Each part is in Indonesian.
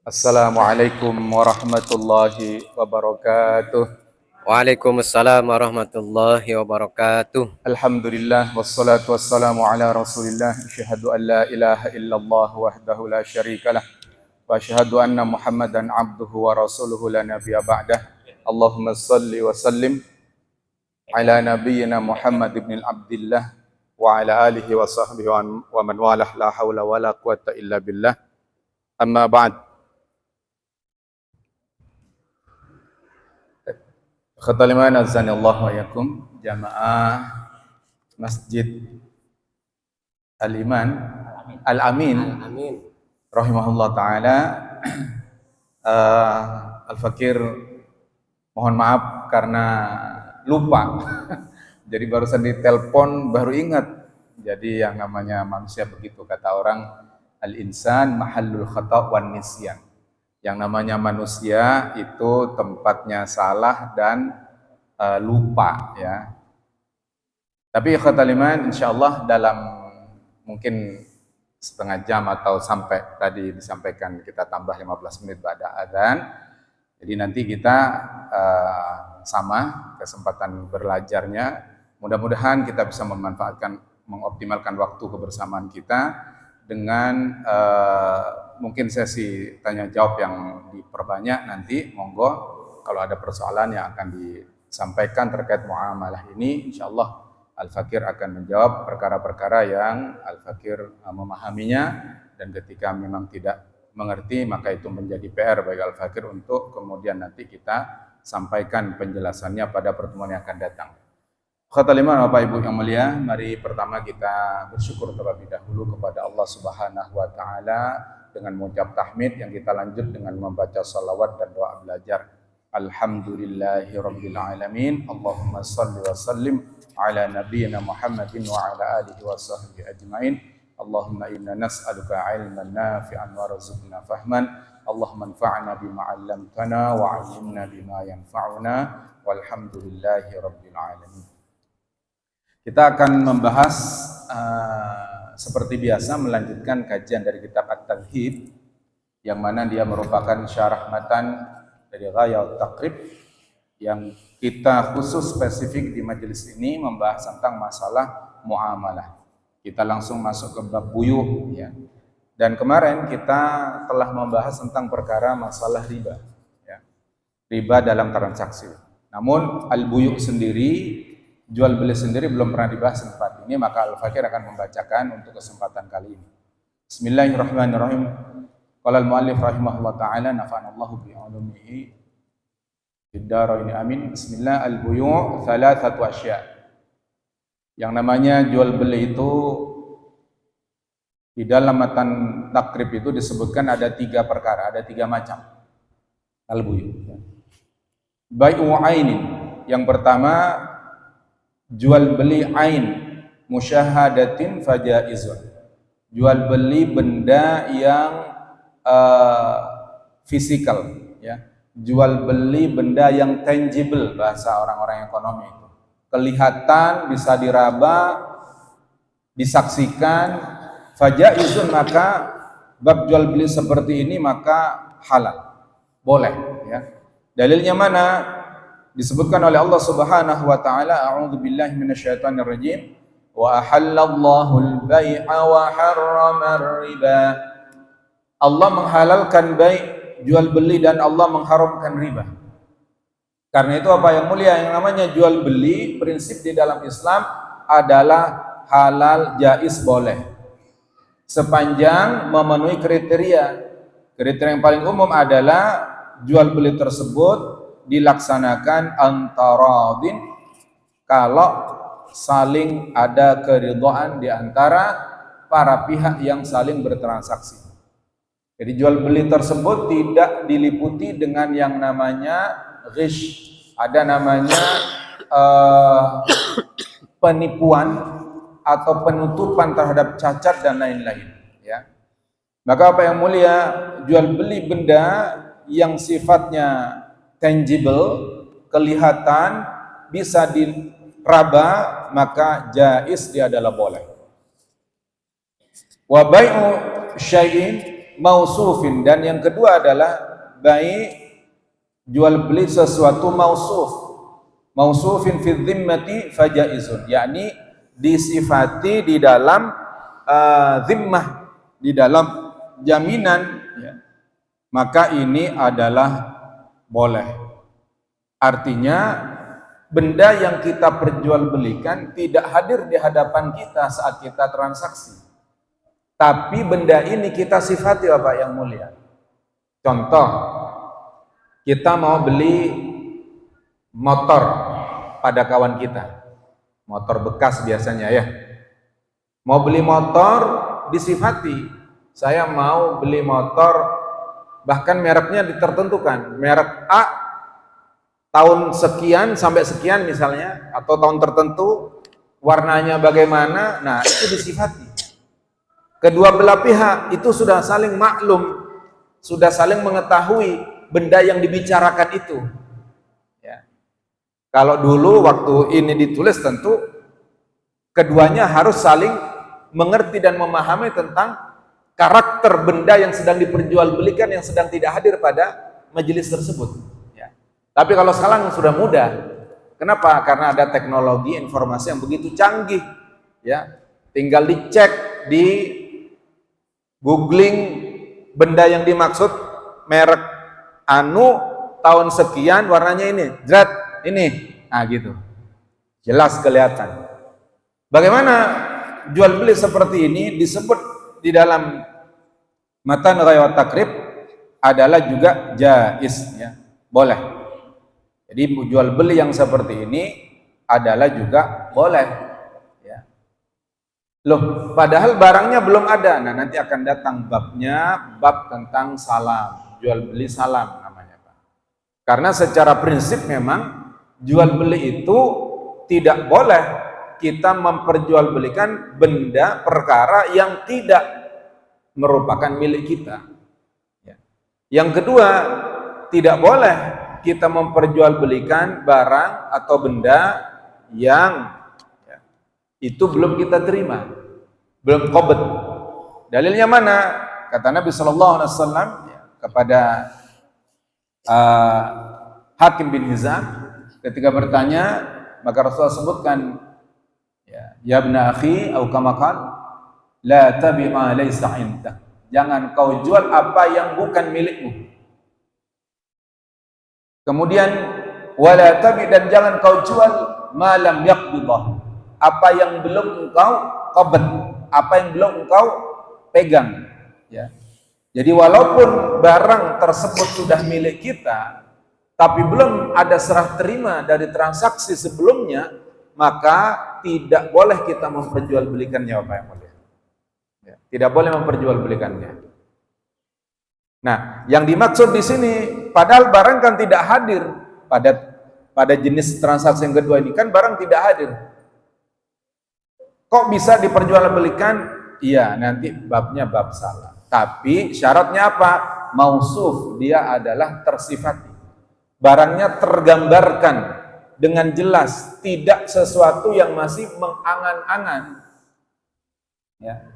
Assalamualaikum warahmatullahi wabarakatuh. Waalaikumsalam warahmatullahi wabarakatuh. Alhamdulillah wassalatu wassalamu ala Rasulillah. Asyhadu an la ilaha illallah wahdahu la syarikalah wa asyhadu anna Muhammadan abduhu wa rasuluhu la nabiyya ba'dah. Allahumma salli wa sallim ala nabiyyina Muhammad ibn Abdillah wa ala alihi wa sahbihi wa man walah la haula wa la quwata illa billah. Amma ba'd. Khataliman azanillahu wa yakum jamaah Masjid Al-Iman Al-Amin rahimahullah taala. Al-Fakir mohon maaf karena lupa. Jadi barusan ditelepon baru ingat. Jadi yang namanya manusia begitu, kata orang al-insan mahallul khata' wan nisyan. Yang namanya manusia itu tempatnya salah dan lupa ya. Tapi khataliman insyaallah dalam mungkin setengah jam atau sampai tadi disampaikan kita tambah 15 menit ba'da adzan. Jadi nanti kita sama kesempatan belajarnya. Mudah-mudahan kita bisa mengoptimalkan waktu kebersamaan kita dengan mungkin sesi tanya jawab yang diperbanyak nanti. Monggo kalau ada persoalan yang akan disampaikan terkait muamalah ini, insyaallah Al-Fakir akan menjawab perkara-perkara yang Al-Fakir memahaminya, dan ketika memang tidak mengerti maka itu menjadi PR bagi Al-Fakir untuk kemudian nanti kita sampaikan penjelasannya pada pertemuan yang akan datang. Khataliman Bapak Ibu yang mulia, mari pertama kita bersyukur terlebih dahulu kepada Allah Subhanahu wa taala dengan mengucap tahmid, yang kita lanjut dengan membaca salawat dan doa belajar. Alhamdulillahirabbil alamin. Allahumma shalli wa sallim ala nabiyyina Muhammadin wa ala alihi wa sahbihi ajmain. Allahumma inna nas'aluka ilman nafi'an warzuqna fahman. Allahumma anfa'na bima 'allamtana wa 'allimna bima yanfa'una walhamdulillahi rabbil alamin. Kita akan membahas seperti biasa melanjutkan kajian dari kitab At-Tadhib, yang mana dia merupakan syarah matan dari Ghayat Taqrib, yang kita khusus spesifik di majelis ini membahas tentang masalah muamalah. Kita langsung masuk ke bab buyu ya. Dan kemarin kita telah membahas tentang perkara masalah riba ya. Riba dalam transaksi. Namun al-buyu sendiri, jual beli sendiri belum pernah dibahas di tempat ini, maka Al-Fakir akan membacakan untuk kesempatan kali ini. Bismillahirrahmanirrahim. Qala al-muallif rahimahullah taala nafa'anallahu bi 'ulumihi fid dharain amin. Bismillah. Al-buyu' thalathatu asya'. Yang namanya jual beli itu di dalam matan takrib itu disebutkan ada 3 perkara, ada 3 macam al-buyu'. Bai'u 'ainin. Yang pertama jual beli ain musyahadatin fajaizun. Jual beli benda yang fisikal ya. Jual beli benda yang tangible, bahasa orang-orang ekonomi itu. Kelihatan, bisa diraba, disaksikan, fajaizun, maka bab jual beli seperti ini maka halal, boleh ya. Dalilnya mana? Disebutkan oleh Allah Subhanahu wa taala, a'udzubillahi minasyaitonir rajim, wa ahallallahu al-bai'a wa harrama riba. Allah menghalalkan bai', jual beli, dan Allah mengharamkan riba. Karena itu apa yang mulia, yang namanya jual beli prinsip di dalam Islam adalah halal, jaiz, boleh, sepanjang memenuhi kriteria. Kriteria yang paling umum adalah jual beli tersebut dilaksanakan antaradin, kalau saling ada keridhaan di antara para pihak yang saling bertransaksi. Jadi jual beli tersebut tidak diliputi dengan yang namanya ghish, ada namanya penipuan atau penutupan terhadap cacat dan lain-lain ya. Maka apa yang mulia, jual beli benda yang sifatnya tangible, kelihatan, bisa diraba, maka jaiz, dia adalah boleh. Wa bai'u syai'in, mausufin, dan yang kedua adalah bai jual beli sesuatu mausufin fi dhimmati fajaizun, yakni disifati di dalam zimmah, di dalam jaminan, ya, maka ini adalah boleh. Artinya benda yang kita perjualbelikan tidak hadir di hadapan kita saat kita transaksi, tapi benda ini kita sifati, Bapak yang mulia. Contoh, kita mau beli motor pada kawan kita, motor bekas biasanya ya. Mau beli motor disifati, saya mau beli motor, bahkan mereknya ditertentukan, merek A tahun sekian sampai sekian misalnya, atau tahun tertentu, warnanya bagaimana, nah itu disifati. Kedua belah pihak itu sudah saling maklum, sudah saling mengetahui benda yang dibicarakan itu. Ya. Kalau dulu waktu ini ditulis, tentu keduanya harus saling mengerti dan memahami tentang karakter benda yang sedang diperjualbelikan, yang sedang tidak hadir pada majelis tersebut. Ya. Tapi kalau sekarang sudah mudah. Kenapa? Karena ada teknologi informasi yang begitu canggih. Ya, tinggal dicek, di googling benda yang dimaksud, merek anu tahun sekian, warnanya ini, zat ini, nah gitu, jelas kelihatan. Bagaimana jual beli seperti ini disebut di dalam matan riwayat takrib adalah juga jaiz, ya, boleh. Jadi jual beli yang seperti ini adalah juga boleh, ya. Loh, padahal barangnya belum ada. Nah, nanti akan datang babnya, bab tentang salam, jual beli salam namanya, Pak. Karena secara prinsip memang jual beli itu tidak boleh kita memperjualbelikan benda perkara yang tidak merupakan milik kita. Ya. Yang kedua, tidak boleh kita memperjualbelikan barang atau benda yang, ya, itu belum kita terima, belum qabd. Dalilnya mana? Kata Nabi Shallallahu Alaihi Wasallam, ya, kepada Hakim bin Hizam ketika bertanya, maka Rasulullah sebutkan, ya ibna akhi, atau kama qala, la tabi'a laysa indak. Jangan kau jual apa yang bukan milikmu. Kemudian wala tabi, dan jangan kau jual ma lam yaqbidah, apa yang belum engkau qabd, apa yang belum engkau pegang, ya. Jadi walaupun barang tersebut sudah milik kita, tapi belum ada serah terima dari transaksi sebelumnya, maka tidak boleh kita memperjualbelikannya, Bapak yang mulia. Ya, tidak boleh memperjualbelikannya. Nah, yang dimaksud di sini, padahal barang kan tidak hadir pada jenis transaksi yang kedua ini, kan barang tidak hadir. Kok bisa diperjualbelikan? Iya, nanti babnya bab salah. Tapi syaratnya apa? Mausuf, dia adalah tersifati. Barangnya tergambarkan dengan jelas, tidak sesuatu yang masih mengangan-angan, ya.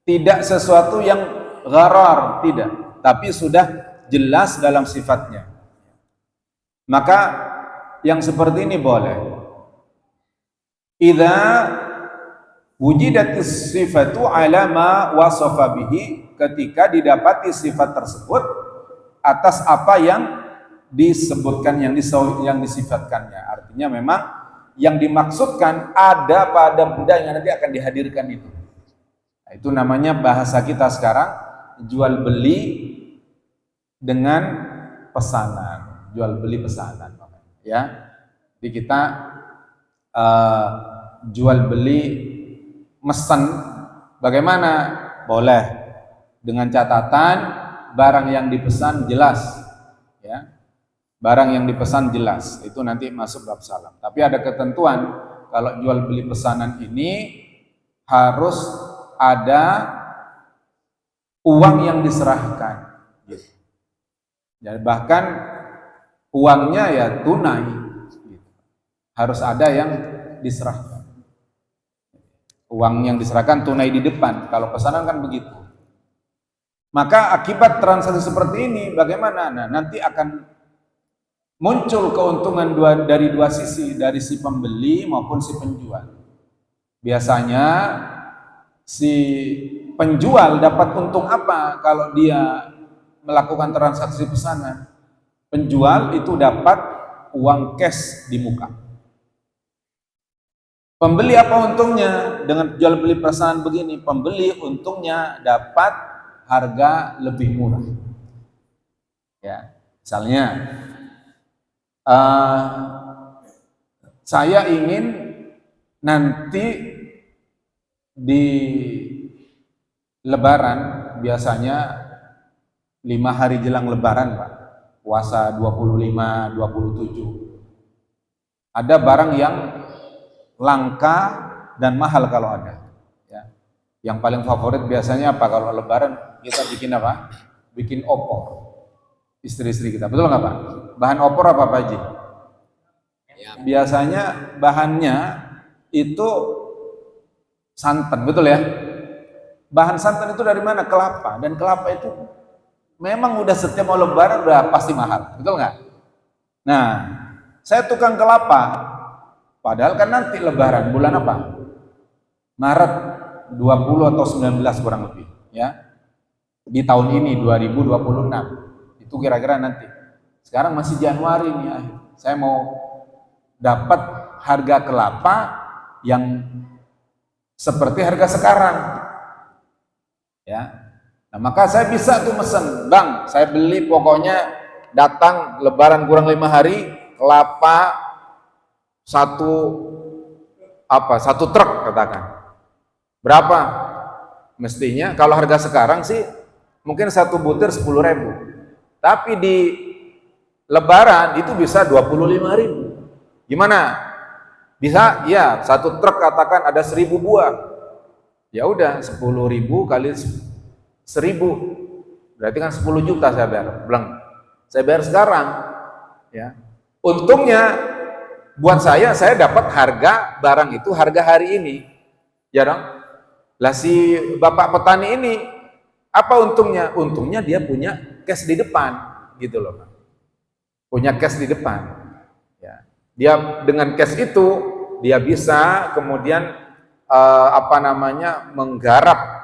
Tidak sesuatu yang gharar, tidak, tapi sudah jelas dalam sifatnya. Maka yang seperti ini boleh. Idza wujidatis sifatu ala ma wasafa bihi, ketika didapati sifat tersebut atas apa yang disebutkan, yang disifatkannya. Artinya memang yang dimaksudkan ada pada benda yang nanti akan dihadirkan itu. Nah, itu namanya bahasa kita sekarang jual beli dengan pesanan, jual beli pesanan, ya. Jadi kita jual beli mesen, bagaimana? Boleh, dengan catatan barang yang dipesan jelas, ya. Barang yang dipesan jelas, itu nanti masuk bab salam. Tapi ada ketentuan, kalau jual beli pesanan ini harus ada uang yang diserahkan, gitu. Dan bahkan uangnya ya tunai, gitu. Harus ada yang diserahkan. Uang yang diserahkan tunai di depan. Kalau pesanan kan begitu. Maka akibat transaksi seperti ini bagaimana? Nah, nanti akan muncul keuntungan dari dua sisi, dari si pembeli maupun si penjual. Biasanya si penjual dapat untung apa kalau dia melakukan transaksi pesanan? Penjual itu dapat uang cash di muka. Pembeli apa untungnya dengan jual beli pesanan begini? Pembeli untungnya dapat harga lebih murah. Ya, misalnya saya ingin nanti di Lebaran, biasanya 5 hari jelang Lebaran, Pak, puasa 25, 27, ada barang yang langka dan mahal kalau ada. Ya. Yang paling favorit biasanya apa kalau Lebaran? Kita bikin apa? Bikin opor. Istri-istri kita, betul nggak Pak? Bahan opor apa Pak Haji? Biasanya bahannya itu santan, betul ya? Bahan santan itu dari mana? Kelapa. Dan kelapa itu memang udah setiap mau Lebaran udah pasti mahal, betul nggak? Nah, saya tukang kelapa, padahal kan nanti Lebaran bulan apa? Maret 20 atau 19 kurang lebih, ya. Di tahun ini 2026 itu kira-kira nanti. Sekarang masih Januari nih, saya mau dapat harga kelapa yang seperti harga sekarang, ya. Nah, maka saya bisa tuh mesen, Bang, saya beli pokoknya datang Lebaran kurang 5 hari kelapa satu truk katakan. Berapa? Mestinya kalau harga sekarang sih mungkin satu butir 10.000, tapi di Lebaran itu bisa 25.000. Gimana? Bisa? Ya, satu truk katakan ada 1.000 buah. Ya udah 10.000 kali 1.000, berarti kan 10 juta saya bayar. Bilang, saya bayar sekarang. Ya, untungnya buat saya dapat harga barang itu harga hari ini. Ya dong. Lah si bapak petani ini apa untungnya? Untungnya dia punya cash di depan, gitu loh Pak. Punya cash di depan. Ya. Dia dengan cash itu dia bisa kemudian menggarap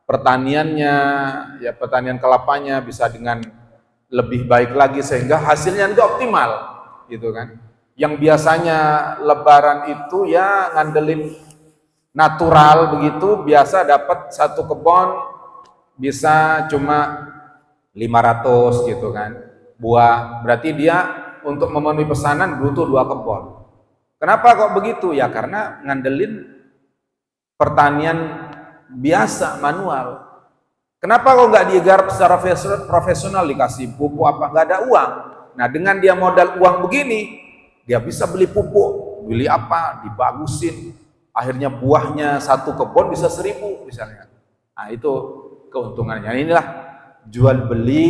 pertaniannya, ya pertanian kelapanya bisa dengan lebih baik lagi sehingga hasilnya itu optimal, gitu kan. Yang biasanya Lebaran itu ya ngandelin natural begitu, biasa dapat satu kebun bisa cuma 500 gitu kan buah, berarti dia untuk memenuhi pesanan butuh 2 kebun. Kenapa kok begitu? Ya karena ngandelin pertanian biasa manual. Kenapa kok nggak digarap secara profesional, dikasih pupuk apa, nggak ada uang. Nah dengan dia modal uang begini, dia bisa beli pupuk, beli apa, dibagusin, akhirnya buahnya satu kebun bisa 1.000 misalnya. Nah itu keuntungannya. Inilah jual beli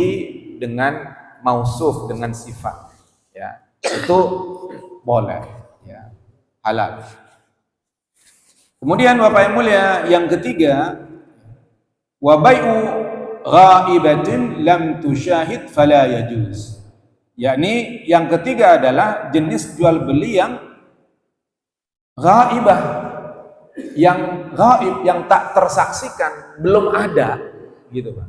dengan mausuf, dengan sifat, ya itu boleh, ya halal. Kemudian Bapak yang mulia, yang ketiga, wa bai'u ghaibatin lam tusyahid fala yajuz. Yakni yang ketiga adalah jenis jual beli yang ghaibah, yang gaib, yang tak tersaksikan, belum ada, gitu Pak.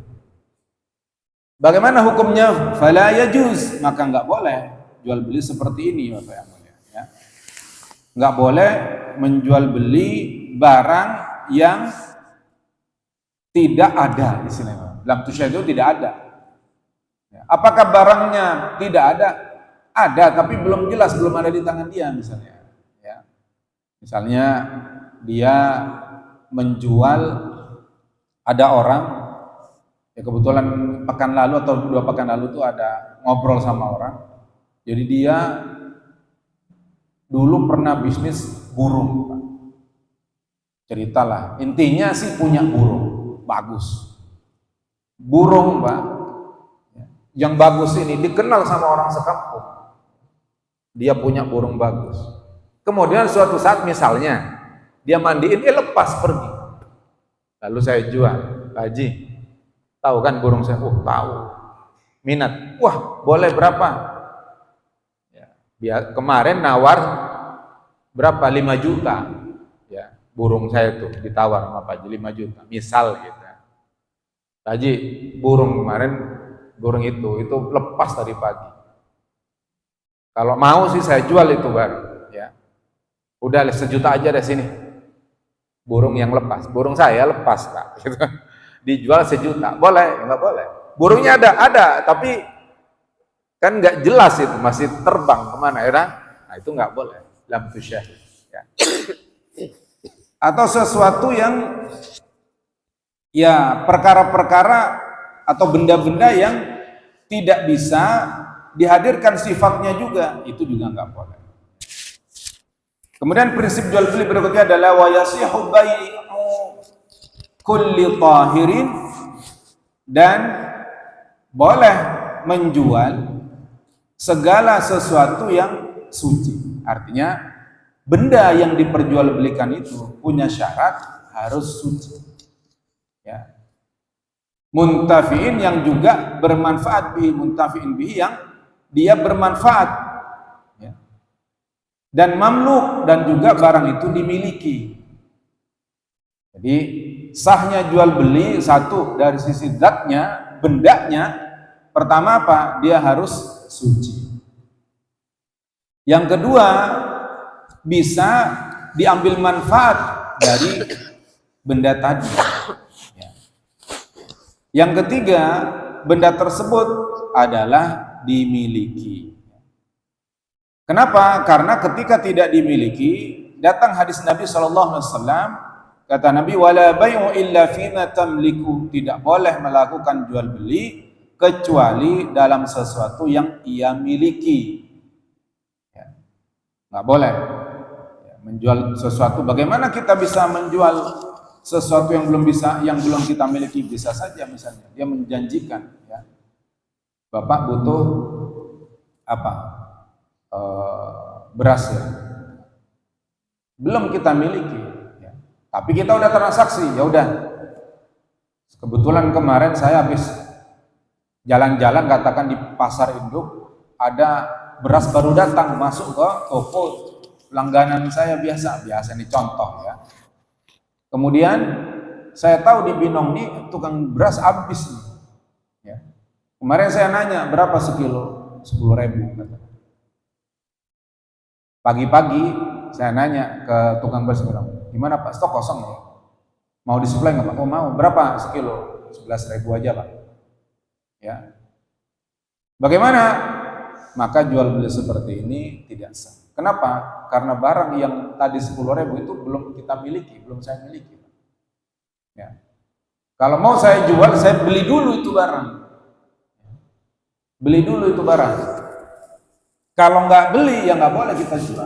Bagaimana hukumnya? Fala yajuz, maka enggak boleh jual beli seperti ini Bapak yang mulia, ya. Enggak boleh menjual beli barang yang tidak ada, istilahnya. Dalam tusyah itu tidak ada. Apakah barangnya tidak ada? Ada, tapi belum jelas, belum ada di tangan dia misalnya. Ya. Misalnya dia menjual, ada orang, ya kebetulan pekan lalu atau 2 pekan lalu tuh ada ngobrol sama orang. Jadi dia dulu pernah bisnis burung, Pak. Ceritalah, intinya sih punya burung bagus. Burung, Pak, yang bagus ini dikenal sama orang sekampung. Dia punya burung bagus. Kemudian suatu saat misalnya dia mandiin, lepas pergi. Lalu saya jual, Pak Haji, Tahu kan burung saya? Oh, tahu. Minat. Wah, boleh berapa? Ya, kemarin nawar berapa? 5 juta. Ya, burung saya tuh ditawar sama Pak Haji 5 juta. Misal gitu. Pak Haji, burung kemarin, burung itu lepas tadi pagi. Kalau mau sih saya jual itu baru. Ya, udah 1 juta aja dari sini. Burung yang lepas, burung saya lepas Pak. Gitu. Dijual 1 juta, boleh? Enggak boleh. Burungnya ada, tapi kan nggak jelas itu, masih terbang kemana ya? Nah itu nggak boleh. Lam tusyahid. Ya. Atau sesuatu yang ya perkara-perkara atau benda-benda yang tidak bisa dihadirkan sifatnya juga, itu juga nggak boleh. Kemudian prinsip jual beli berikutnya adalah wa yasihu bai'u kulli tahirin, dan boleh menjual segala sesuatu yang suci. Artinya benda yang diperjualbelikan itu punya syarat harus suci. Ya. Muntafi'in yang juga bermanfaat bihi, muntafi'in bihi yang dia bermanfaat. Ya. Dan mamluk, dan juga barang itu dimiliki. Jadi sahnya jual beli satu dari sisi zatnya, bendanya, pertama apa? Dia harus suci. Yang kedua, bisa diambil manfaat dari benda tadi. Ya. Yang ketiga, benda tersebut adalah dimiliki. Kenapa? Karena ketika tidak dimiliki, datang hadis Nabi SAW, kata Nabi, wala bai'u illa fima tamliku, tidak boleh melakukan jual beli kecuali dalam sesuatu yang ia miliki. Ya. Nggak boleh ya, menjual sesuatu. Bagaimana kita bisa menjual sesuatu yang belum kita miliki? Bisa saja misalnya dia menjanjikan, ya, Bapak butuh apa? Beras, ya, belum kita miliki, ya, tapi kita udah transaksi. Ya udah, kebetulan kemarin saya habis jalan-jalan, katakan di pasar induk, ada beras baru datang masuk ke toko langganan saya, biasa ini contoh ya. Kemudian saya tahu di Binong ini tukang beras habis nih, ya. Kemarin saya nanya berapa sekilo, 10.000 kata. Pagi-pagi saya nanya ke tukang beras, bilang, gimana Pak, stok kosong ya? Mau disuplai nggak Pak? Oh mau. Berapa sekilo? 11.000 aja Pak. Ya. Bagaimana? Maka jual beli seperti ini tidak sah. Kenapa? Karena barang yang tadi 10.000 itu belum kita miliki, belum saya miliki. Ya. Kalau mau saya jual, saya beli dulu itu barang. Beli dulu itu barang. Kalau nggak beli, ya nggak boleh kita jual.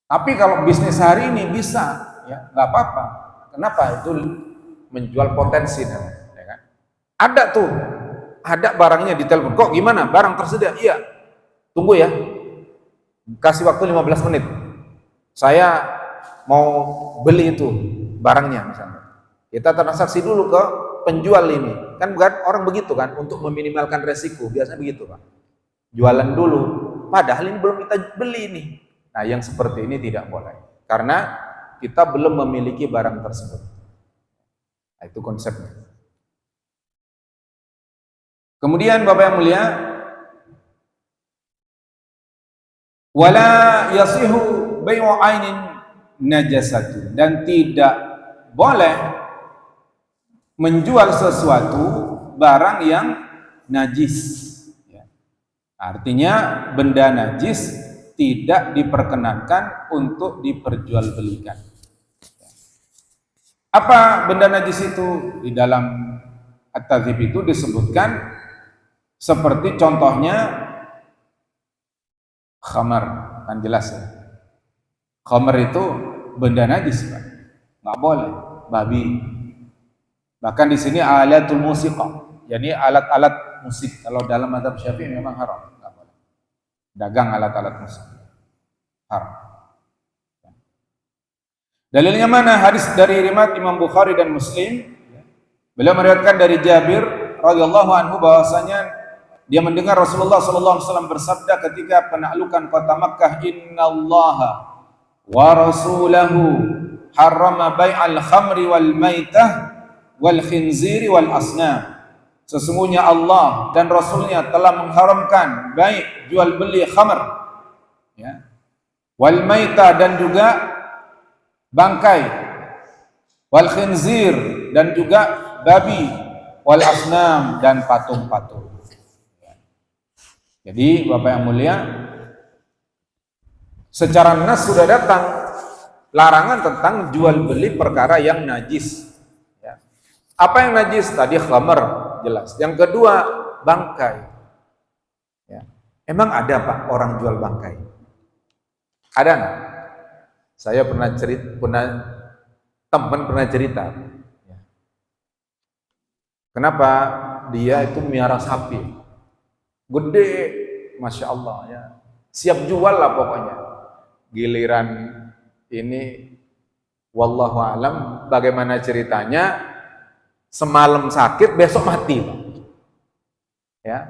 Tapi kalau bisnis hari ini bisa, ya nggak apa-apa. Kenapa? Itu menjual potensi, ya kan? Ada tuh, ada barangnya di telepon. Kok gimana? Barang tersedia? Iya. Tunggu ya. Kasih waktu 15 menit. Saya mau beli itu barangnya misalnya. Kita transaksi dulu ke penjual ini. Kan bukan orang begitu kan, untuk meminimalkan resiko. Biasanya begitu, Pak. Jualan dulu, padahal ini belum kita beli nih. Nah, yang seperti ini tidak boleh, karena kita belum memiliki barang tersebut. Nah, itu konsepnya. Kemudian Bapak yang mulia, wala yasihu bai'u ainin najasatu, dan tidak boleh menjual sesuatu barang yang najis. Artinya benda najis tidak diperkenankan untuk diperjualbelikan. Apa benda najis itu? Di dalam At-Tadzhib itu disebutkan seperti contohnya khamar, kan jelas ya. Khamar itu benda najis, Pak. Nggak boleh, babi. Bahkan di sini alatul musiqah, yakni alat-alat musik. Kalau dalam mazhab Syafi'i memang haram, nggak boleh dagang alat-alat musik, haram. Dalilnya mana? Hadis dari riwayat Imam Bukhari dan Muslim Beliau meriwayatkan dari Jabir radhiyallahu anhu bahwasanya dia mendengar Rasulullah sallallahu alaihi wasallam bersabda ketika penaklukan kota Makkah, "Innallaha wa rasulahu harrama bai'al khamri wal maitah wal khinziri wal asnam." Sesungguhnya Allah dan Rasulnya telah mengharamkan baik jual beli khamr, ya, wal maitah dan juga bangkai, wal khinzir dan juga babi, wal asnam dan patung-patung. Jadi Bapak yang mulia, secara nas sudah datang larangan tentang jual beli perkara yang najis. Ya. Apa yang najis? Tadi khamr, jelas. Yang kedua, bangkai. Ya. Emang ada Pak orang jual bangkai? Ada nggak? Saya pernah teman pernah cerita. Kenapa? Dia itu miara sapi, gede, masya Allah ya, siap jual lah pokoknya. Giliran ini, wallahu alam, bagaimana ceritanya? Semalam sakit, besok mati, ya.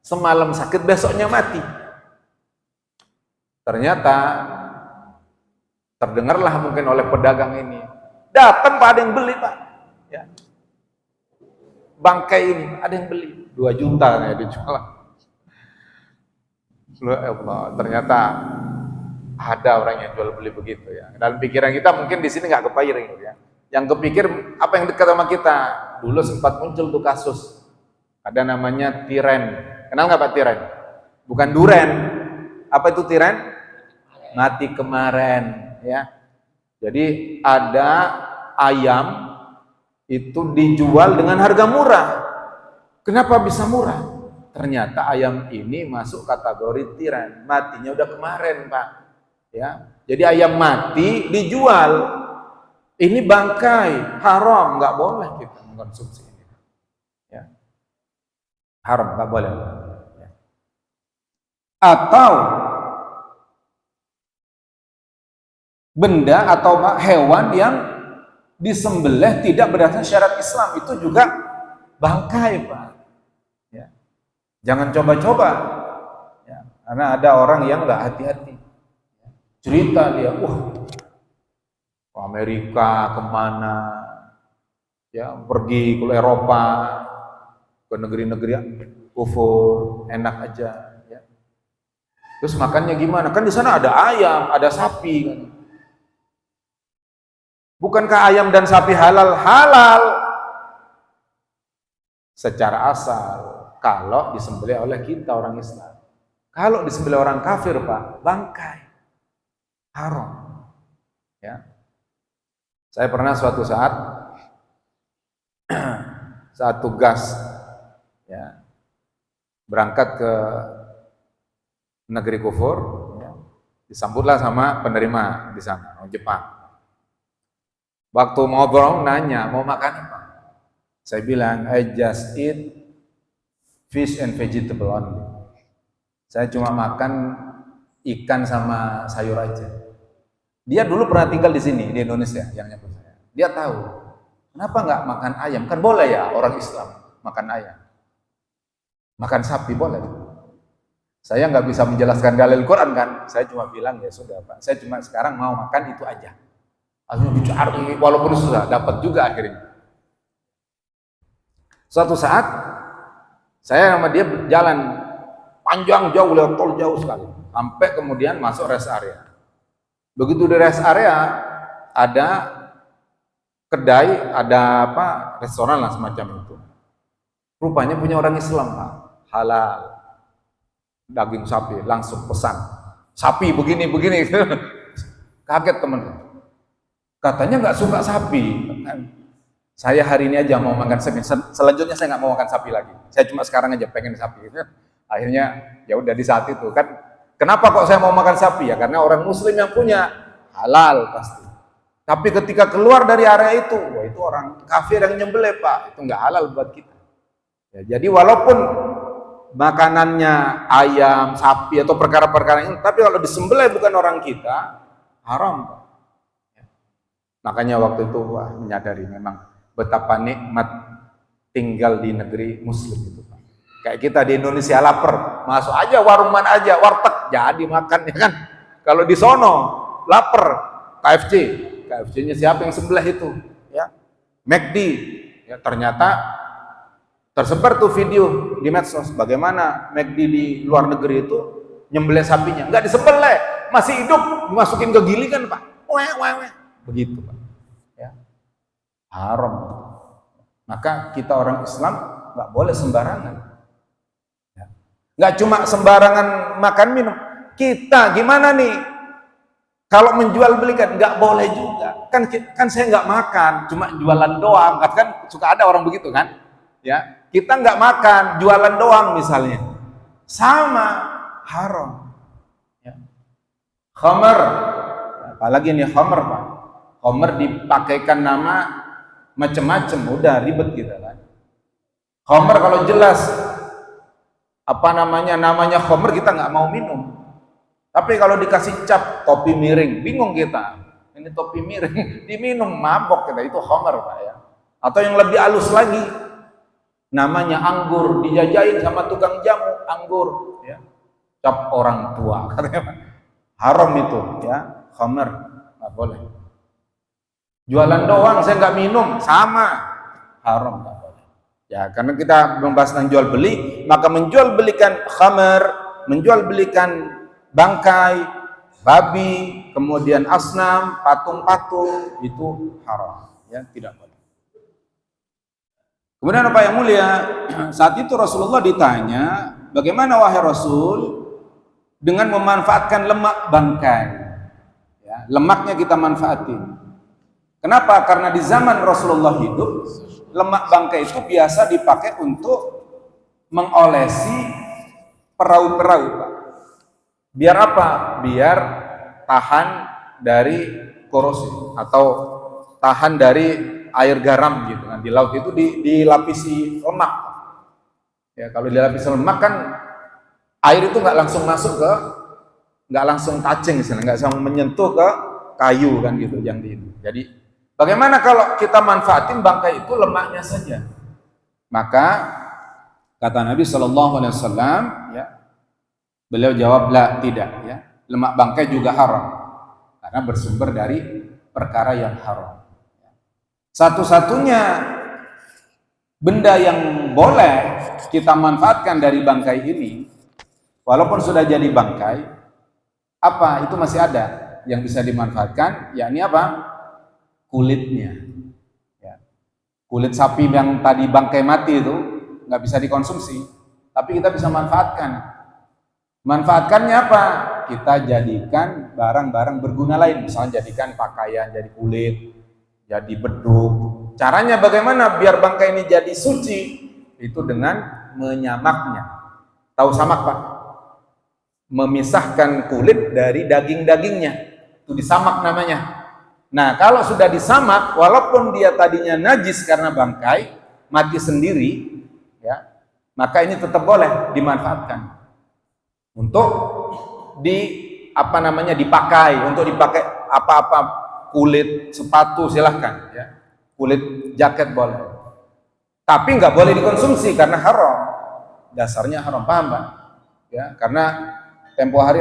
Semalam sakit, besoknya mati. Ternyata terdengarlah mungkin oleh pedagang ini, datang Pak, ada yang beli Pak, ya. Bangkai ini ada yang beli 2 juta ya dijual. Allah, ternyata ada orang yang jual beli begitu ya. Dalam pikiran kita mungkin di sini nggak kepikiran ya. Yang kepikir apa yang dekat sama kita. Dulu sempat muncul tuh kasus. Ada namanya tiren. Kenal nggak Pak tiren? Bukan duren. Apa itu tiren? Mati kemarin ya. Jadi ada ayam itu dijual dengan harga murah. Kenapa bisa murah? Ternyata ayam ini masuk kategori tiren, matinya udah kemarin Pak. Ya, jadi ayam mati dijual. Ini bangkai, haram, nggak boleh kita mengkonsumsi ini. Ya, haram, nggak boleh. Ya. Atau benda atau hewan yang disembelih tidak berdasarkan syarat Islam, itu juga bangkai Pak. Ya. Jangan coba-coba, ya. Karena ada orang yang nggak hati-hati. Cerita dia, ke Amerika kemana, ya pergi ke Eropa, ke negeri-negeri kufur, enak aja. Ya. Terus makannya gimana? Kan di sana ada ayam, ada sapi kan. Bukankah ayam dan sapi halal? Halal secara asal kalau disembelih oleh kita orang Islam. Kalau disembelih orang kafir Pak, bangkai, haram. Ya. Saya pernah suatu saat tugas ya, berangkat ke negeri kufur, ya, disambutlah sama penerima di sana, orang Jepang. Waktu ngobrol nanya, mau makan apa? Saya bilang, I just eat fish and vegetable only. Saya cuma makan ikan sama sayur aja. Dia dulu pernah tinggal di sini, di Indonesia, yang nyebut saya. Dia tahu, kenapa nggak makan ayam? Kan boleh ya orang Islam makan ayam. Makan sapi boleh. Saya nggak bisa menjelaskan dalil Quran kan, saya cuma bilang ya sudah Pak, saya cuma sekarang mau makan itu aja. Akhirnya dicari, walaupun susah, dapat juga akhirnya. Suatu saat, saya sama dia jalan panjang jauh, lewat tol jauh sekali. Sampai kemudian masuk rest area. Begitu di rest area, ada kedai, ada apa, restoran lah semacam itu. Rupanya punya orang Islam Pak, halal. Daging sapi, langsung pesan. Sapi begini-begini. Kaget teman. Katanya nggak suka sapi. Saya hari ini aja mau makan sapi. Selanjutnya saya nggak mau makan sapi lagi. Saya cuma sekarang aja pengen sapi. Akhirnya ya udah di saat itu kan. Kenapa kok saya mau makan sapi ya? Karena orang Muslim yang punya halal pasti. Tapi ketika keluar dari area itu, wah itu orang kafir yang nyembelih Pak. Itu nggak halal buat kita. Ya, jadi walaupun makanannya ayam, sapi atau perkara-perkara ini, tapi kalau disembelih bukan orang kita, haram Pak. Makanya waktu itu menyadari memang betapa nikmat tinggal di negeri muslim itu, Pak. Kayak kita di Indonesia lapar, masuk aja warung mana aja, warteg jadi makan, ya kan. Kalau di sono lapar, KFC, KFC-nya siapa yang sebelah itu, ya. McD, ya, ternyata tersebar tuh video di medsos bagaimana McD di luar negeri itu nyembelih sapinya, nggak disembelih, masih hidup, dimasukin ke gilingan, Pak. Weh. Begitu, Pak. Ya. Haram. Maka kita orang Islam nggak boleh sembarangan. Ya. Nggak cuma sembarangan makan minum. Kita gimana nih? Kalau menjual belikan nggak boleh juga. Kan saya nggak makan, cuma jualan doang. Kan suka ada orang begitu kan? Ya, kita nggak makan, jualan doang misalnya. Sama haram. Ya. Khamar, apalagi nih khamar, Pak. Khamar dipakaikan nama macam-macam, udah ribet kita kan. Khamar kalau jelas apa namanya khamar kita nggak mau minum. Tapi kalau dikasih cap topi miring, bingung kita. Ini topi miring, diminum mabok kita, itu khamar, Pak, ya. Atau yang lebih halus lagi, namanya anggur, dijajain sama tukang jamu, anggur, ya. Cap orang tua, katanya. Haram itu, ya, khamar, nggak boleh. Jualan doang, saya nggak minum, sama, haram, nggak boleh. Ya, karena kita membahas tentang jual beli, maka menjual belikan khamar, menjual belikan bangkai, babi, kemudian asnam, patung-patung, itu haram, ya, tidak boleh. Kemudian apa yang mulia, saat itu Rasulullah ditanya, bagaimana wahai Rasul dengan memanfaatkan lemak bangkai, ya, lemaknya kita manfaatin. Kenapa? Karena di zaman Rasulullah hidup, lemak bangkai itu biasa dipakai untuk mengolesi perahu-perahu, Pak. Biar apa? Biar tahan dari korosi atau tahan dari air garam gitu kan. Di laut itu dilapisi lemak. Ya, kalau dilapisi lemak kan air itu nggak langsung masuk ke, nggak langsung touching, nggak langsung menyentuh ke kayu kan gitu yang di itu. Jadi bagaimana kalau kita manfaatin bangkai itu lemaknya saja? Maka kata Nabi Shallallahu Alaihi Wasallam, ya, beliau jawablah tidak, ya, lemak bangkai juga haram karena bersumber dari perkara yang haram. Satu-satunya benda yang boleh kita manfaatkan dari bangkai ini, walaupun sudah jadi bangkai, apa itu masih ada yang bisa dimanfaatkan, yakni apa? Kulitnya. Ya. Kulit sapi yang tadi bangkai mati itu nggak bisa dikonsumsi, tapi kita bisa manfaatkan. Manfaatkannya apa? Kita jadikan barang-barang berguna lain, misalnya jadikan pakaian jadi kulit, jadi beduk. Caranya bagaimana biar bangkai ini jadi suci? Itu dengan menyamaknya. Tahu samak, Pak? Memisahkan kulit dari daging-dagingnya. Itu disamak namanya. Nah, kalau sudah disamak, walaupun dia tadinya najis karena bangkai, mati sendiri, ya, maka ini tetap boleh dimanfaatkan untuk dipakai, untuk dipakai apa-apa, kulit sepatu silahkan, ya, kulit jaket boleh, tapi nggak boleh dikonsumsi karena haram, dasarnya haram, paham, Pak? Ya, karena tempo hari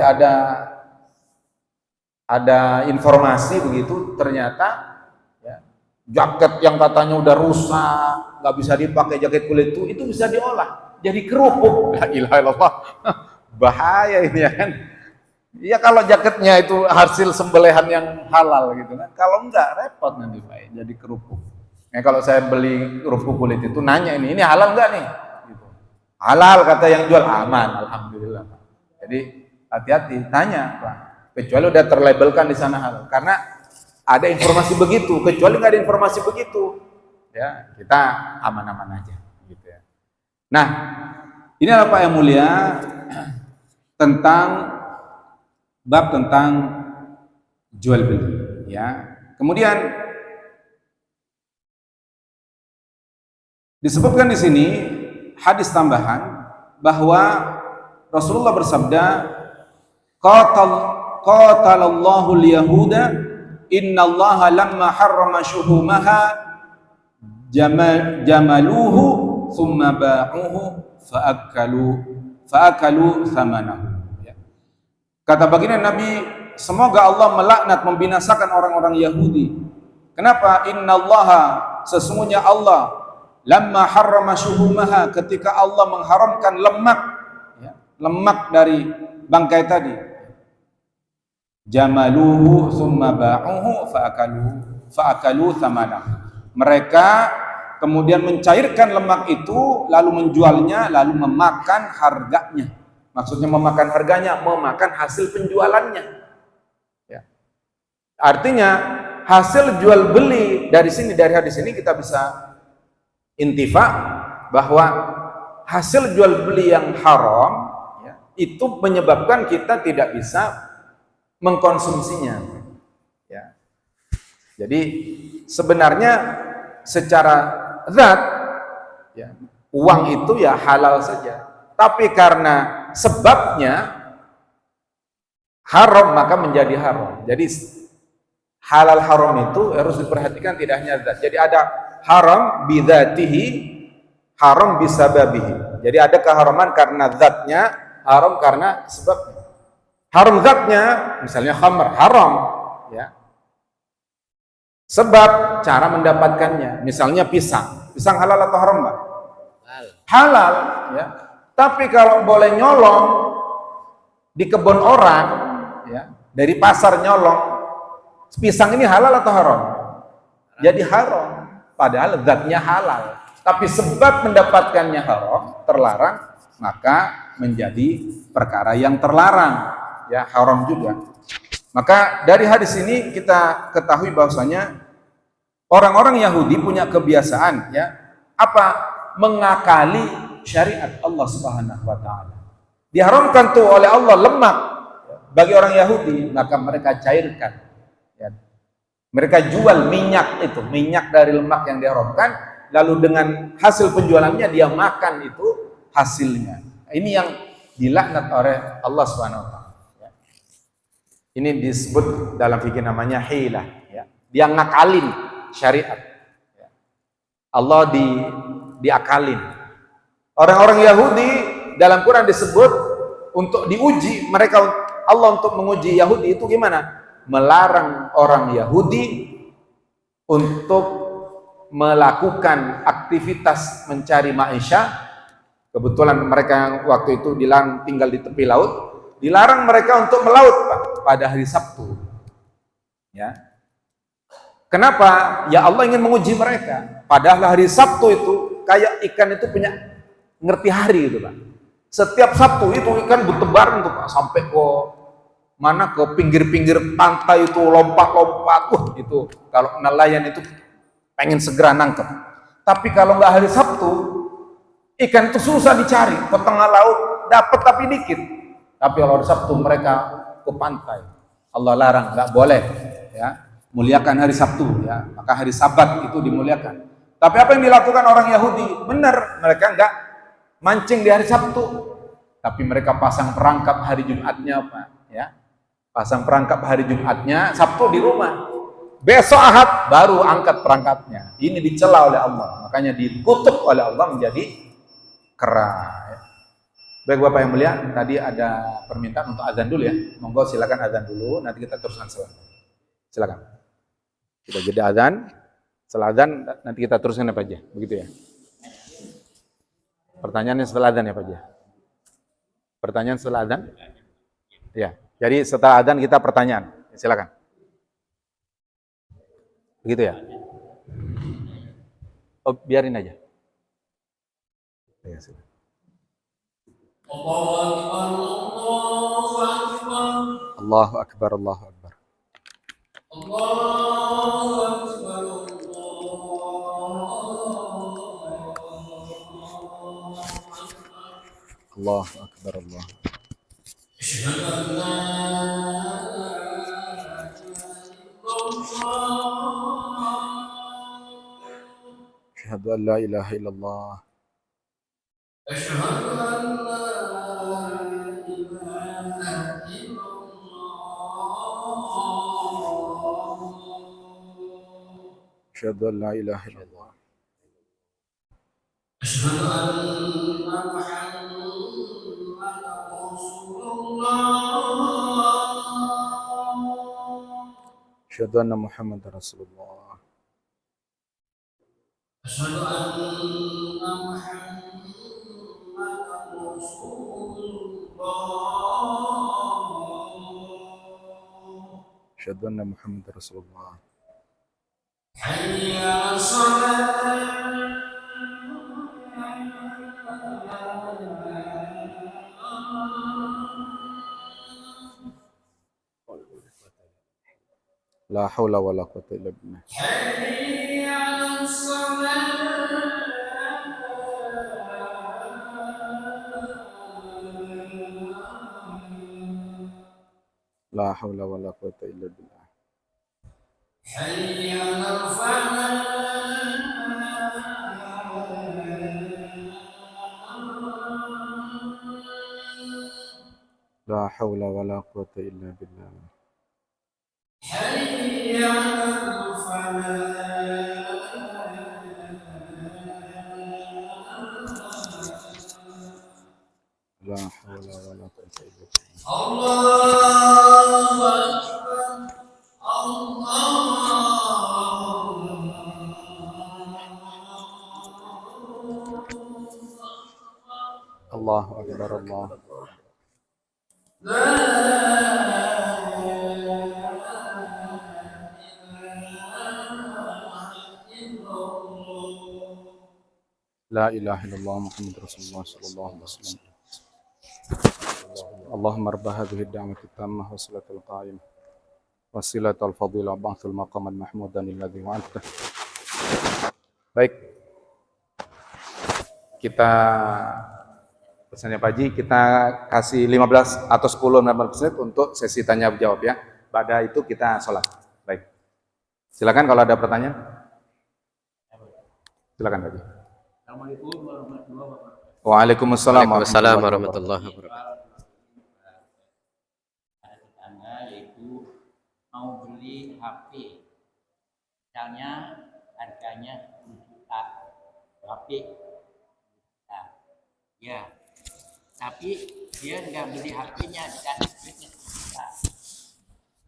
ada informasi begitu, ternyata, ya, jaket yang katanya udah rusak, nggak bisa dipakai, jaket kulit itu bisa diolah jadi kerupuk. La ilaha illallah. Bahaya ini, ya kan? Ya kalau jaketnya itu hasil sembelihan yang halal gitu kan, kalau enggak repot nanti, Pak, jadi kerupuk. Nah, kalau saya beli kerupuk kulit itu nanya ini halal enggak nih? Gitu. Halal kata yang jual, aman, alhamdulillah, Pak. Jadi hati-hati, tanya, Pak. Kecuali udah terlabelkan di sana halal, karena ada informasi begitu. Kecuali nggak ada informasi begitu, ya kita aman-aman aja, gitu ya. Nah, ini apa Pak yang mulia, tentang bab tentang jual beli, ya. Kemudian disebutkan di sini hadis tambahan bahwa Rasulullah bersabda, qatalallahu al-yahuda innallaha lamma harrama shuhumaha jamaluhu thumma ba'uhu fa'akalu thamanahu. Ya. Kata baginda Nabi, semoga Allah melaknat, membinasakan orang-orang Yahudi. Kenapa? Innallaha, sesungguhnya Allah, lamma harrama syuhumaha, ketika Allah mengharamkan lemak, ya, lemak dari bangkai tadi, jamaluhu thumma ba'uhu fa'akalu thamanahu. Mereka kemudian mencairkan lemak itu, lalu menjualnya, lalu memakan harganya. Maksudnya memakan harganya, memakan hasil penjualannya. Ya. Artinya hasil jual beli dari sini, dari hadis ini kita bisa intifa bahwa hasil jual beli yang haram, ya, itu menyebabkan kita tidak bisa mengkonsumsinya. Ya. Jadi sebenarnya secara zat, ya, uang itu ya halal saja, tapi karena sebabnya haram maka menjadi haram. Jadi halal haram itu harus diperhatikan, tidak hanya zat. Jadi ada haram bidzatihi, haram bisababihi. Jadi ada keharaman karena zatnya, haram karena sebabnya. Haram zatnya, misalnya khamr, haram, ya. Sebab cara mendapatkannya, misalnya pisang. Pisang halal atau haram, Pak? Halal, ya. Tapi kalau boleh nyolong di kebun orang, ya, dari pasar nyolong, pisang ini halal atau haram? Jadi haram, padahal zatnya halal. Tapi sebab mendapatkannya haram, terlarang, maka menjadi perkara yang terlarang, ya, haram juga. Maka dari hadis ini kita ketahui bahwasanya orang-orang Yahudi punya kebiasaan, ya, apa? Mengakali syariat Allah Subhanahu wa taala. Diharamkan tuh oleh Allah lemak bagi orang Yahudi, maka mereka cairkan, ya. Mereka jual minyak itu, minyak dari lemak yang diharamkan, lalu dengan hasil penjualannya dia makan itu hasilnya. Ini yang dilaknat oleh Allah Subhanahu wa taala. Ini disebut dalam fikih namanya hilah, ya. Dia ngakalin syariat, ya. Allah diakalin. Orang-orang Yahudi dalam Quran disebut untuk diuji mereka, Allah untuk menguji Yahudi itu gimana? Melarang orang Yahudi untuk melakukan aktivitas mencari maisha. Kebetulan mereka yang waktu itu dilarang tinggal di tepi laut, dilarang mereka untuk melaut, Pak, pada hari Sabtu. Ya. Kenapa? Ya Allah ingin menguji mereka. Padahal hari Sabtu itu kayak ikan itu punya ngerti hari itu, Pak. Setiap Sabtu itu ikan bertebaran tuh, Pak, sampai ke mana, ke pinggir-pinggir pantai itu lompat-lompat. Itu kalau nelayan itu pengen segera nangkep. Tapi kalau nggak hari Sabtu, ikan itu susah dicari, ke tengah laut dapat tapi dikit. Tapi kalau hari Sabtu mereka ke pantai. Allah larang, nggak boleh, ya. Muliakan hari Sabtu, ya. Maka hari Sabat itu dimuliakan. Tapi apa yang dilakukan orang Yahudi? Benar, mereka nggak mancing di hari Sabtu, tapi mereka pasang perangkap hari Jumatnya, Pak, ya. Pasang perangkap hari Jumatnya, Sabtu di rumah. Besok Ahad baru angkat perangkapnya. Ini dicela oleh Allah, makanya dikutuk oleh Allah menjadi kera. Baik Bapak yang mulia, tadi ada permintaan untuk azan dulu, ya. Monggo silakan azan dulu, nanti kita teruskan setelah. Silakan. Kita jeda azan, setelah azan nanti kita teruskan apa aja, begitu ya. Pertanyaannya setelah azan ya Pak aja. Pertanyaan setelah azan? Ya. Jadi setelah azan kita pertanyaan. Silakan. Begitu ya? Oh, biarin aja. Ya, silakan. Allahu Akbar, Allahu Akbar. Allahu Akbar, Allahu Akbar, Allah. Asyhadu an la ilaha illallah. Asyhadu an la ilaha illallah. Asyhadu an la ilaha illallah. Asyhadu anna Muhammadar Rasulullah. Asyhadu anna Muhammadar Rasulullah. La haula wala quwwata illa billah. La haula wala quwwata illa billah. La haula wala quwwata illa billah. La haula wala quwwata illa billah. Allahu Akbar. Allahu Akbar. Allahu Akbar. La ilaha illallah Muhammad Rasulullah sallallahu alaihi wasallam. Allahumma rabb hadhihi ad-da'wati at-tammah wa salatul qa'imah wa silatul fadilah ba'thul maqam al-mahmudan alladhi wa'adta. Baik. Kita pesannya Pak Haji, kita kasih 15 atau 10-15 menit untuk sesi tanya jawab ya. Pada itu kita sholat. Baik. Silakan kalau ada pertanyaan. Silakan Pak Haji. Assalamualaikum warahmatullahi wabarakatuh. Waalaikumsalam warahmatullahi wabarakatuh. Ada tetangga yaitu mau beli HP, misalnya harganya 10 juta HP. Nah, ya, tapi dia nggak beli HP-nya, dikasih duitnya 10 juta.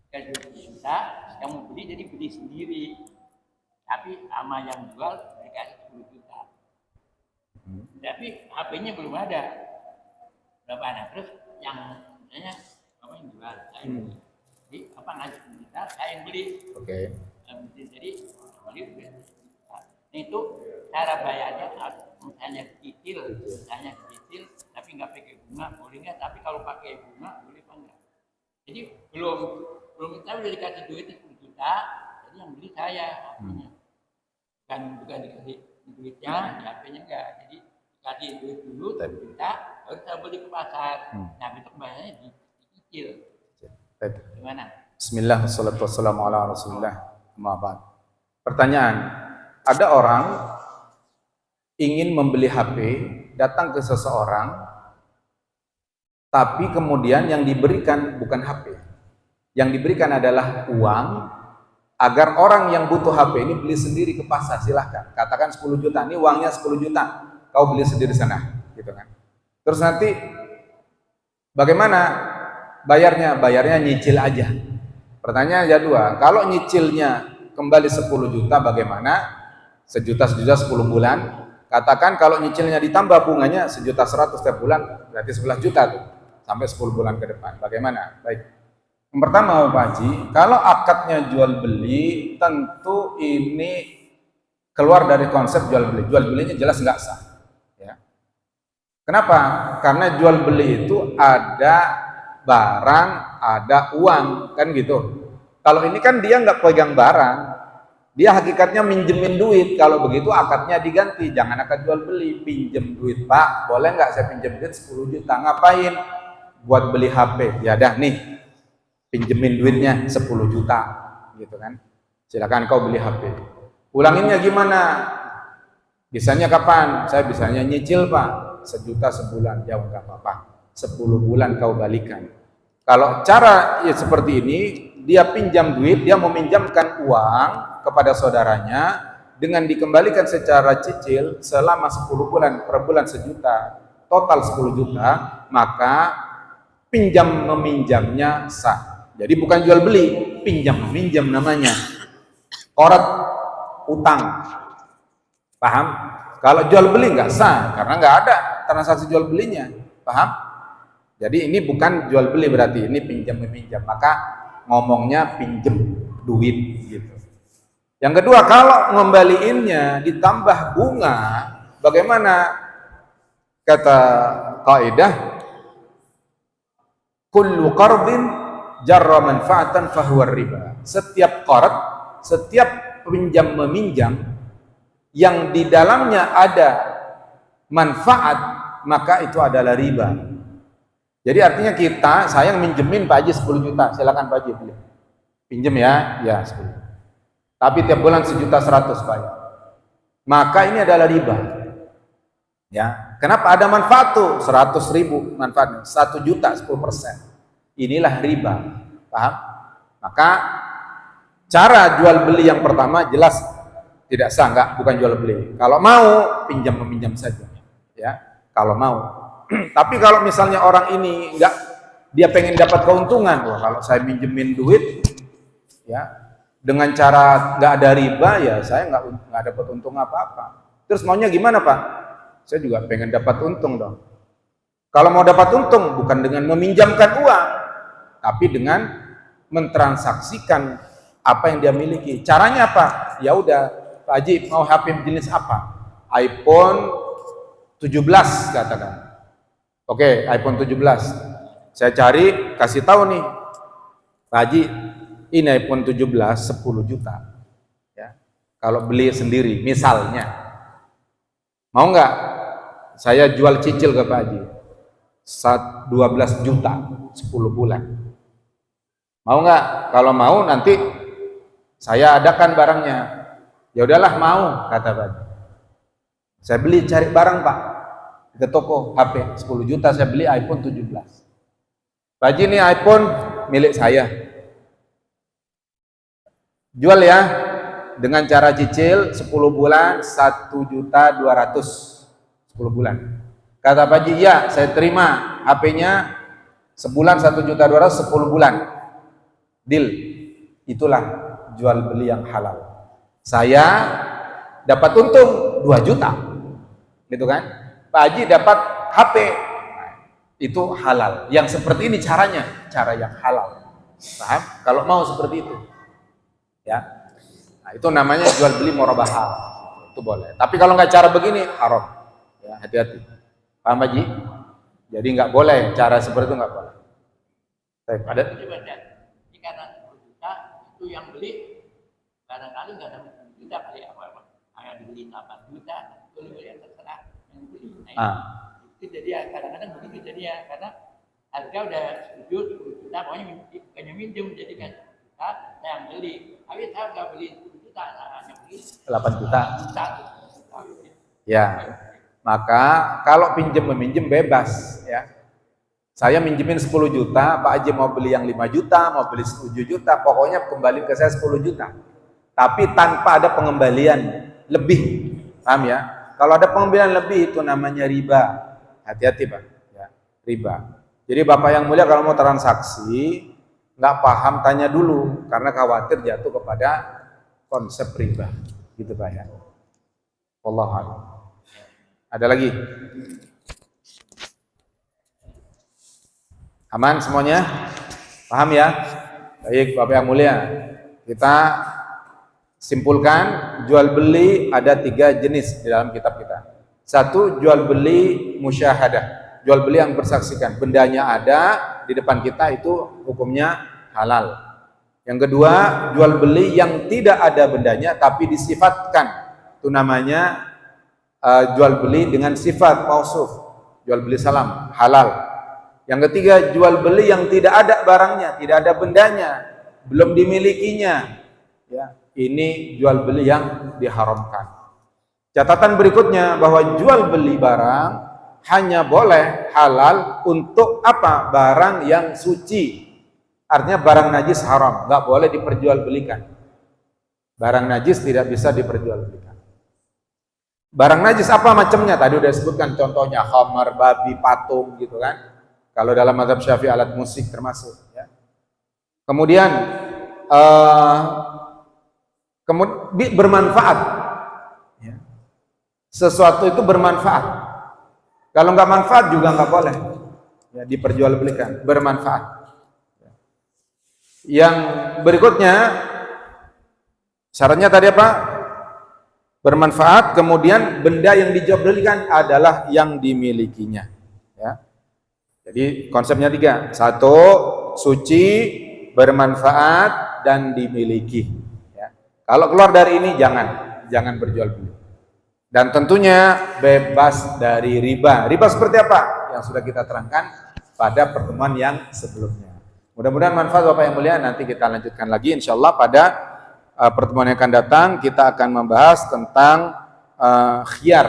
Dikasih 10 juta, yang mau beli jadi beli sendiri. Tapi sama yang jual dikasih 10 juta. Tapi HP-nya belum ada. Berapa ada? Terus yang misalnya apa yang jual? Saya yang beli. Jadi apa ngasih kita? Saya yang beli. Oke. Jadi beli. Nah, itu cara bayarnya misalnya cicil, tapi nggak pakai bunga, boleh nggak? Tapi kalau pakai bunga boleh apa enggak? Jadi belum kita udah dikasih duit 10 juta, jadi yang beli saya HP-nya. Bukan dikasih duitnya, HP-nya enggak. Jadi dikasih duit dulu, kita baru kita beli ke pasar. Nah, besok bayarnya dicicil. Gimana? Bismillah, wassalatu wassalamu ala rasulillah. Amma ba'd. Pertanyaan, ada orang ingin membeli HP, datang ke seseorang, tapi kemudian yang diberikan bukan HP. Yang diberikan adalah uang, agar orang yang butuh HP ini beli sendiri ke pasar, silahkan. Katakan 10 juta, ini uangnya 10 juta, kau beli sendiri sana, gitu kan. Terus nanti bagaimana bayarnya? Bayarnya nyicil aja. Pertanyaan yang kedua, kalau nyicilnya kembali 10 juta bagaimana? Sejuta 10 bulan. Katakan kalau nyicilnya ditambah bunganya 1.100.000 setiap bulan, berarti 11 juta tuh, sampai 10 bulan ke depan. Bagaimana? Baik. Yang pertama Pak Haji, kalau akadnya jual beli, tentu ini keluar dari konsep jual beli. Jual belinya jelas nggak sah. Ya. Kenapa? Karena jual beli itu ada barang, ada uang, kan gitu. Kalau ini kan dia nggak pegang barang, dia hakikatnya minjemin duit. Kalau begitu akadnya diganti, jangan akad jual beli, pinjem duit Pak, boleh nggak saya pinjem duit 10 juta? Ngapain? Buat beli HP. Ya dah nih, pinjemin duitnya 10 juta, gitu kan. Silakan kau beli HP. Ulanginnya gimana? Bisanya kapan? Saya bisanya nyicil Pak, 1 juta sebulan. Ya enggak apa-apa, 10 bulan kau balikan. Kalau cara ya seperti ini, dia pinjam duit, dia meminjamkan uang kepada saudaranya, dengan dikembalikan secara cicil selama 10 bulan, per bulan 1 juta, total 10 juta, maka pinjam meminjamnya sah. Jadi bukan jual beli, pinjam meminjam namanya. Qarat, utang. Paham? Kalau jual beli nggak sah karena nggak ada transaksi jual belinya. Paham? Jadi ini bukan jual beli berarti, ini pinjam meminjam. Maka ngomongnya pinjam duit gitu. Yang kedua, kalau ngembaliinnya ditambah bunga, bagaimana kata kaidah? Kullu qardin jarra manfaatan fahuwa riba. Setiap qard, setiap pinjam meminjam yang di dalamnya ada manfaat, maka itu adalah riba. Jadi artinya saya minjemin Pak Haji 10 juta, silakan Pak Haji beli. Pinjem ya, ya 10. Tapi tiap bulan 1.100.000 bayar. Maka ini adalah riba. Ya, kenapa ada manfaat tuh? 100.000 manfaatnya, 1 juta 10%. Inilah riba. Paham? Maka cara jual beli yang pertama jelas tidak sah, bukan jual beli. Kalau mau pinjam meminjam saja. Ya, kalau mau. Tapi kalau misalnya orang ini dia pengen dapat keuntungan, wah kalau saya minjemin duit ya dengan cara nggak ada riba, ya saya nggak dapat untung apa-apa. Terus maunya gimana Pak? Saya juga pengen dapat untung dong. Kalau mau dapat untung bukan dengan meminjamkan uang, tapi dengan mentransaksikan apa yang dia miliki. Caranya apa? Ya udah, Pak Haji mau HP jenis apa? iPhone 17 katakan. Oke, iPhone 17. Saya cari, kasih tahu nih, Pak Haji, ini iPhone 17 10 juta. Ya. Kalau beli sendiri, misalnya. Mau nggak? Saya jual cicil ke Pak Haji. 12 juta 10 bulan. Mau nggak? Kalau mau nanti saya adakan barangnya. Ya udahlah mau, kata Pak Haji. Saya cari barang Pak. Ke toko HP 10 juta saya beli iPhone 17. Pak Haji, ini iPhone milik saya. Jual ya dengan cara cicil 10 bulan 1.200.000 10 bulan. Kata Pak Haji, ya saya terima HP-nya sebulan 1.200.000 10 bulan. Deal. Itulah jual beli yang halal. Saya dapat untung 2 juta. Gitu kan? Pak Haji dapat HP. Itu halal. Yang seperti ini caranya, cara yang halal. Paham? Kalau mau seperti itu. Ya. Nah, itu namanya jual beli murabahah. Itu boleh. Tapi kalau nggak cara begini haram. Ya, hati-hati. Paham Haji? Jadi nggak boleh cara seperti itu, nggak boleh. Baik, ada? Ini karena 10 juta itu yang beli barangkali nggak ada 10 juta kali apa-apa. Kayak dibeli 8 juta, boleh yang terserah yang beli. Nah, itu jadi ya kadang-kadang begitu jadi ya karena harga udah 10 juta, pokoknya bukannya minjem jadi kan saya yang beli. Tapi saya nggak beli 10 juta, hanya beli 8 juta. 1. Ya. Maka kalau pinjam meminjam bebas ya. Saya minjemin 10 juta, Pak Haji mau beli yang 5 juta, mau beli 7 juta, pokoknya kembali ke saya 10 juta. Tapi tanpa ada pengembalian lebih. Paham ya? Kalau ada pengembalian lebih itu namanya riba. Hati-hati Pak, ya, riba. Jadi Bapak yang mulia kalau mau transaksi nggak paham tanya dulu karena khawatir jatuh kepada konsep riba. Gitu Pak ya. Wallahu a'lam. Ada lagi? Aman semuanya? Paham ya? Baik Bapak yang mulia. Kita simpulkan jual beli ada 3 jenis di dalam kitab kita. 1, jual beli musyahadah. Jual beli yang bersaksikan. Bendanya ada di depan kita itu hukumnya halal. Yang kedua, jual beli yang tidak ada bendanya tapi disifatkan. Itu namanya jual beli dengan sifat mausuf, jual beli salam, halal. Yang ketiga, jual beli yang tidak ada barangnya, tidak ada bendanya, belum dimilikinya. Ya, ini jual beli yang diharamkan. Catatan berikutnya bahwa jual beli barang hanya boleh halal untuk apa? Barang yang suci. Artinya barang najis haram, nggak boleh diperjualbelikan. Barang najis tidak bisa diperjualbelikan. Barang najis apa macamnya? Tadi udah disebutkan contohnya khamar, babi, patung gitu kan. Kalau dalam mazhab Syafi'i alat musik termasuk ya. Kemudian bermanfaat ya. Sesuatu itu bermanfaat. Kalau nggak manfaat juga nggak boleh ya, diperjualbelikan. Bermanfaat. Yang berikutnya syaratnya tadi apa? Bermanfaat, kemudian benda yang dijualbelikan adalah yang dimilikinya ya. Jadi konsepnya 3. 1, suci, bermanfaat, dan dimiliki ya. Kalau keluar dari ini jangan berjual beli. Dan tentunya bebas dari riba. Riba seperti apa? Yang sudah kita terangkan pada pertemuan yang sebelumnya. Mudah-mudahan manfaat Bapak yang mulia. Nanti kita lanjutkan lagi insyaallah pada pertemuan yang akan datang. Kita akan membahas tentang khiyar,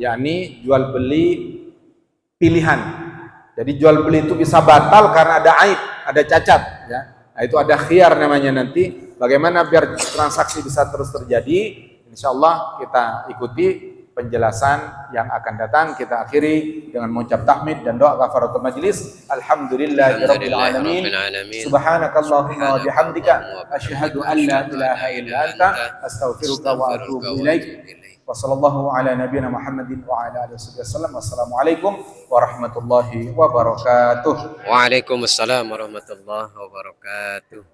yakni jual beli pilihan. Jadi jual beli itu bisa batal karena ada aib, ada cacat ya. Nah, itu ada khiyar namanya nanti. Bagaimana biar transaksi bisa terus terjadi? Insyaallah kita ikuti penjelasan yang akan datang. Kita akhiri dengan mengucap tahmid dan doa kafaratul majlis. Alhamdulillahirabbil alamin. Subhanakallahumma wa bihamdika asyhadu an la ilaha illa anta astaghfiruka wa atubu ilaik. Wa sallallahu ala nabiyyina Muhammadin wa ala alihi wasallam. Wassalamualaikum warahmatullahi wabarakatuh. Waalaikumsalam warahmatullahi wabarakatuh.